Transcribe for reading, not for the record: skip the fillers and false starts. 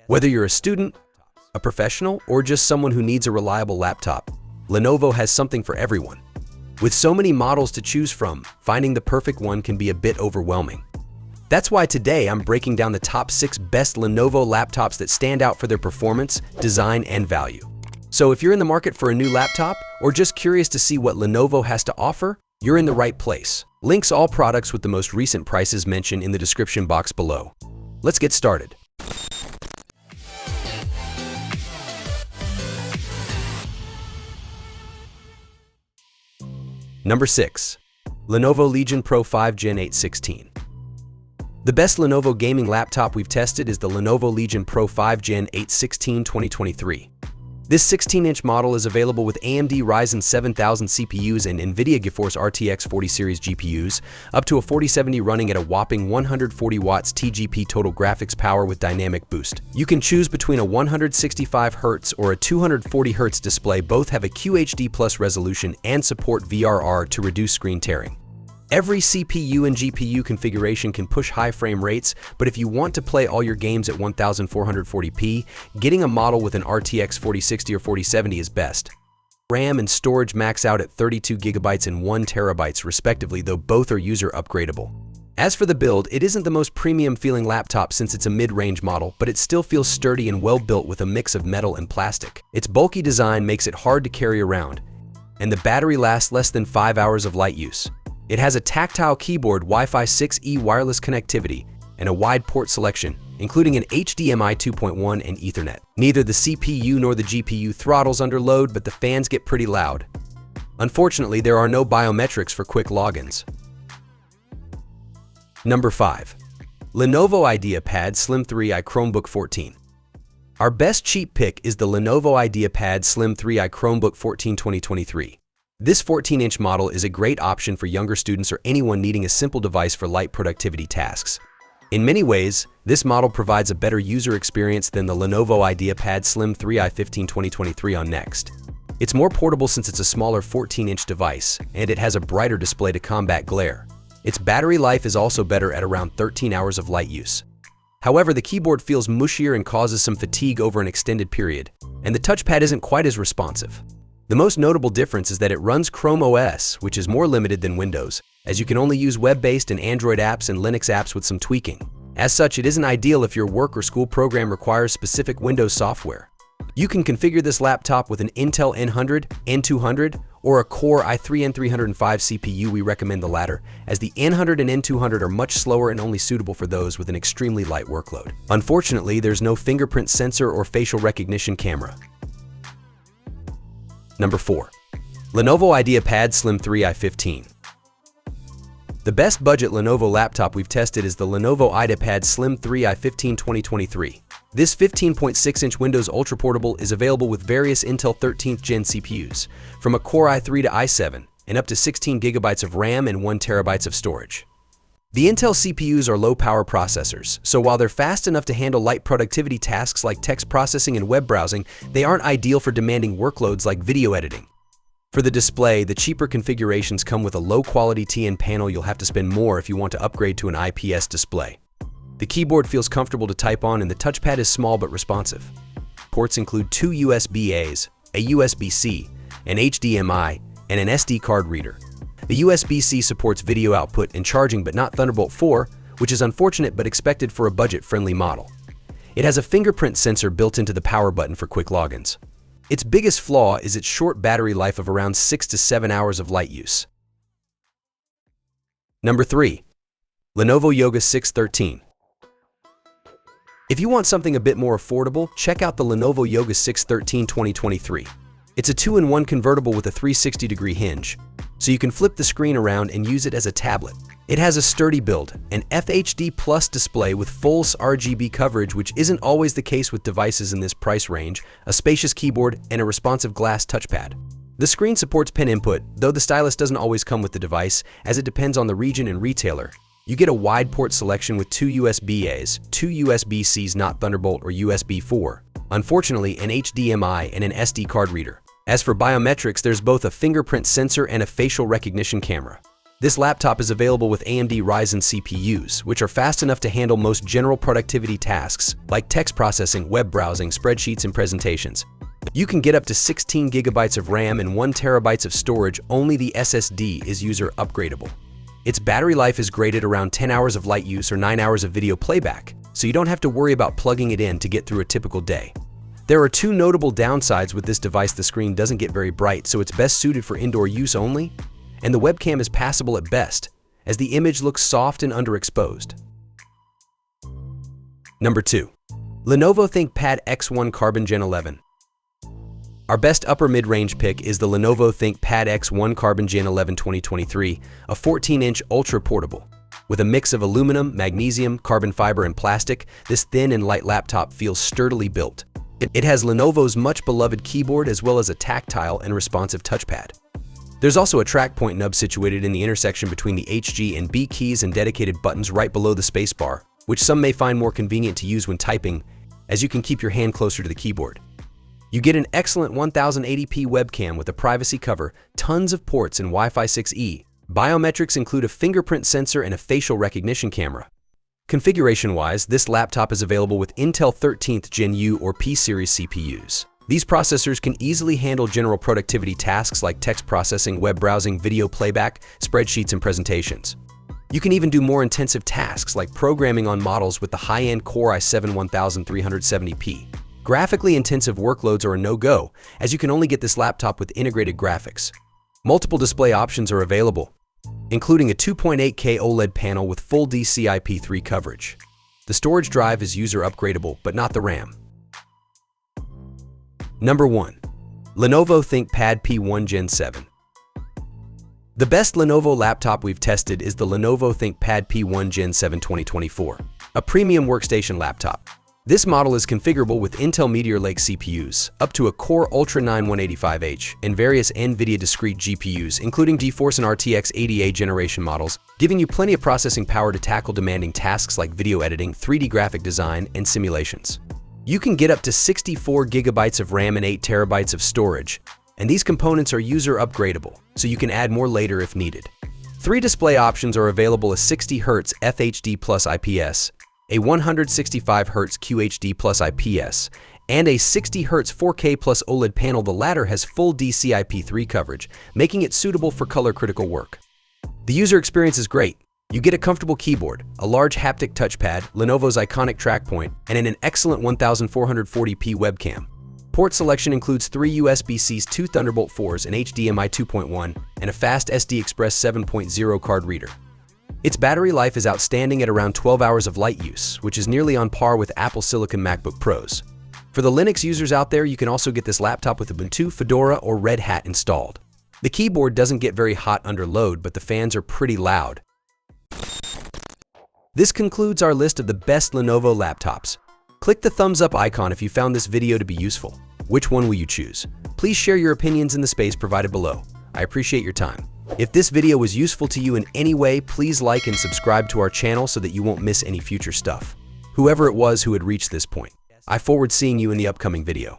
Whether you're a student, a professional, or just someone who needs a reliable laptop, Lenovo has something for everyone. With so many models to choose from, finding the perfect one can be a bit overwhelming. That's why today I'm breaking down the top 6 best Lenovo laptops that stand out for their performance, design, and value. So if you're in the market for a new laptop, or just curious to see what Lenovo has to offer, you're in the right place. Links all products with the most recent prices mentioned in the description box below. Let's get started. Number 6. Lenovo Legion Pro 5 Gen 8 16. The best Lenovo gaming laptop we've tested is the Lenovo Legion Pro 5 Gen 8 16 2023. This 16-inch model is available with AMD Ryzen 7000 CPUs and NVIDIA GeForce RTX 40 series GPUs, up to a 4070 running at a whopping 140 watts TGP total graphics power with dynamic boost. You can choose between a 165Hz or a 240Hz display. Both have a QHD Plus resolution and support VRR to reduce screen tearing. Every CPU and GPU configuration can push high frame rates, but if you want to play all your games at 1440p, getting a model with an RTX 4060 or 4070 is best. RAM and storage max out at 32GB and 1TB respectively, though both are user upgradable. As for the build, it isn't the most premium feeling laptop since it's a mid-range model, but it still feels sturdy and well built with a mix of metal and plastic. Its bulky design makes it hard to carry around, and the battery lasts less than 5 hours of light use. It has a tactile keyboard, Wi-Fi 6E wireless connectivity, and a wide port selection, including an HDMI 2.1 and Ethernet. Neither the CPU nor the GPU throttles under load, but the fans get pretty loud. Unfortunately, there are no biometrics for quick logins. Number 5. Lenovo IdeaPad Slim 3i Chromebook 14. Our best cheap pick is the Lenovo IdeaPad Slim 3i Chromebook 14 2023. This 14-inch model is a great option for younger students or anyone needing a simple device for light productivity tasks. In many ways, this model provides a better user experience than the Lenovo IdeaPad Slim 3i 15 2023 on Next. It's more portable since it's a smaller 14-inch device, and it has a brighter display to combat glare. Its battery life is also better at around 13 hours of light use. However, the keyboard feels mushier and causes some fatigue over an extended period, and the touchpad isn't quite as responsive. The most notable difference is that it runs Chrome OS, which is more limited than Windows, as you can only use web-based and Android apps and Linux apps with some tweaking. As such, it isn't ideal if your work or school program requires specific Windows software. You can configure this laptop with an Intel N100, N200, or a Core i3 N305 CPU. We recommend the latter, as the N100 and N200 are much slower and only suitable for those with an extremely light workload. Unfortunately, there's no fingerprint sensor or facial recognition camera. Number 4. Lenovo IdeaPad Slim 3i 15. The best budget Lenovo laptop we've tested is the Lenovo IdeaPad Slim 3i 15 2023. This 15.6-inch Windows Ultra Portable is available with various Intel 13th Gen CPUs, from a Core i3 to i7, and up to 16GB of RAM and 1TB of storage. The Intel CPUs are low-power processors, so while they're fast enough to handle light productivity tasks like text processing and web browsing, they aren't ideal for demanding workloads like video editing. For the display, the cheaper configurations come with a low-quality TN panel. You'll have to spend more if you want to upgrade to an IPS display. The keyboard feels comfortable to type on, and the touchpad is small but responsive. Ports include 2 USB-As, a USB-C, an HDMI, and an SD card reader. The USB-C supports video output and charging, but not Thunderbolt 4, which is unfortunate but expected for a budget-friendly model. It has a fingerprint sensor built into the power button for quick logins. Its biggest flaw is its short battery life of around 6 to 7 hours of light use. Number 3. Lenovo Yoga 613. If you want something a bit more affordable, check out the Lenovo Yoga 613 2023. It's a 2-in-1 convertible with a 360-degree hinge, so you can flip the screen around and use it as a tablet. It has a sturdy build, an FHD Plus display with full RGB coverage, which isn't always the case with devices in this price range, a spacious keyboard, and a responsive glass touchpad. The screen supports pen input, though the stylus doesn't always come with the device, as it depends on the region and retailer. You get a wide port selection with 2 USB-As, 2 USB-Cs not Thunderbolt or USB 4, unfortunately an HDMI and an SD card reader. As for biometrics, there's both a fingerprint sensor and a facial recognition camera. This laptop is available with AMD Ryzen CPUs, which are fast enough to handle most general productivity tasks like text processing, web browsing, spreadsheets, and presentations. You can get up to 16 gigabytes of RAM and 1 terabyte of storage. Only the SSD is user upgradable. Its battery life is graded around 10 hours of light use or 9 hours of video playback, so you don't have to worry about plugging it in to get through a typical day. There are two notable downsides with this device. The screen doesn't get very bright, so it's best suited for indoor use only, and the webcam is passable at best, as the image looks soft and underexposed. Number 2. Lenovo ThinkPad X1 Carbon Gen 11. Our best upper mid-range pick is the Lenovo ThinkPad X1 Carbon Gen 11 2023, a 14-inch ultra-portable. With a mix of aluminum, magnesium, carbon fiber, and plastic, this thin and light laptop feels sturdily built. It has Lenovo's much-beloved keyboard as well as a tactile and responsive touchpad. There's also a track point nub situated in the intersection between the HG and B keys and dedicated buttons right below the spacebar, which some may find more convenient to use when typing, as you can keep your hand closer to the keyboard. You get an excellent 1080p webcam with a privacy cover, tons of ports, and Wi-Fi 6E. Biometrics include a fingerprint sensor and a facial recognition camera. Configuration-wise, this laptop is available with Intel 13th Gen U or P-series CPUs. These processors can easily handle general productivity tasks like text processing, web browsing, video playback, spreadsheets, and presentations. You can even do more intensive tasks like programming on models with the high-end Core i7 1370p. Graphically intensive workloads are a no-go, as you can only get this laptop with integrated graphics. Multiple display options are available, including a 2.8K OLED panel with full DCI-P3 coverage. The storage drive is user upgradable, but not the RAM. Number 1. Lenovo ThinkPad P1 Gen 7. The best Lenovo laptop we've tested is the Lenovo ThinkPad P1 Gen 7 2024, a premium workstation laptop. This model is configurable with Intel Meteor Lake CPUs, up to a Core Ultra 9 185H, and various NVIDIA discrete GPUs, including GeForce and RTX 80A generation models, giving you plenty of processing power to tackle demanding tasks like video editing, 3D graphic design, and simulations. You can get up to 64 gigabytes of RAM and 8 terabytes of storage, and these components are user upgradable, so you can add more later if needed. 3 display options are available: a 60Hz FHD plus IPS, a 165Hz QHD plus IPS, and a 60Hz 4K plus OLED panel. The latter has full DCI-P3 coverage, making it suitable for color-critical work. The user experience is great. You get a comfortable keyboard, a large haptic touchpad, Lenovo's iconic track point, and an excellent 1440p webcam. Port selection includes 3 USB-Cs, 2 Thunderbolt 4s, an HDMI 2.1, and a fast SD Express 7.0 card reader. Its battery life is outstanding at around 12 hours of light use, which is nearly on par with Apple Silicon MacBook Pros. For the Linux users out there, you can also get this laptop with Ubuntu, Fedora, or Red Hat installed. The keyboard doesn't get very hot under load, but the fans are pretty loud. This concludes our list of the best Lenovo laptops. Click the thumbs up icon if you found this video to be useful. Which one will you choose? Please share your opinions in the space provided below. I appreciate your time. If this video was useful to you in any way, please like and subscribe to our channel so that you won't miss any future stuff. Whoever it was who had reached this point, I forward seeing you in the upcoming video.